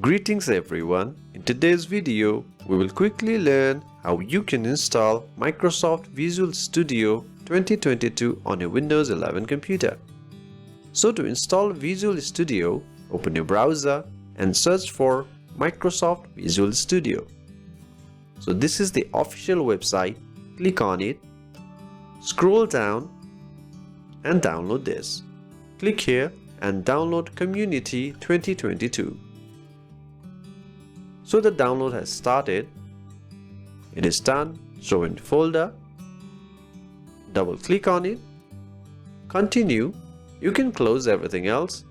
Greetings everyone. In today's video, we will quickly learn how you can install Microsoft Visual Studio 2022 on your Windows 11 computer. So to install Visual Studio, open your browser and search for Microsoft Visual Studio. So this is the official website. Click on it, scroll down and download this. Click here and download Community 2022. So the download has started. It is done. Show in folder. Double click on it. Continue. You can close everything else.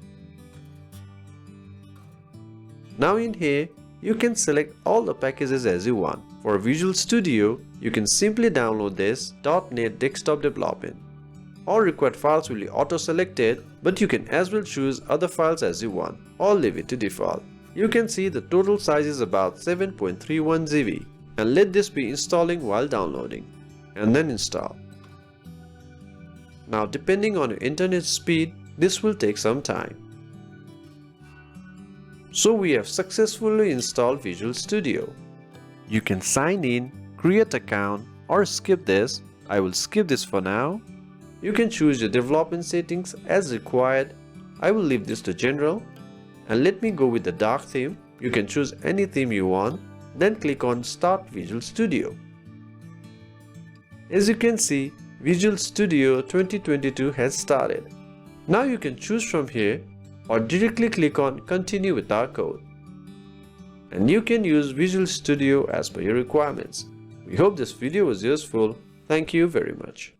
Now in here, you can select all the packages as you want. For Visual Studio, you can simply download this .NET Desktop Development. All required files will be auto-selected, but you can as well choose other files as you want, or leave it to default. You can see the total size is about 7.31 GB, and let this be installing while downloading, and then install. Now depending on your internet speed, this will take some time. So we have successfully installed Visual Studio. You can sign in, create account, or skip this. I will skip this for now. You can choose your development settings as required. I will leave this to general. And let me go with the dark theme. You can choose any theme you want, then click on Start Visual Studio. As you can see, Visual Studio 2022 has started. Now you can choose from here or directly click on Continue with our code. And you can use Visual Studio as per your requirements. We hope this video was useful. Thank you very much.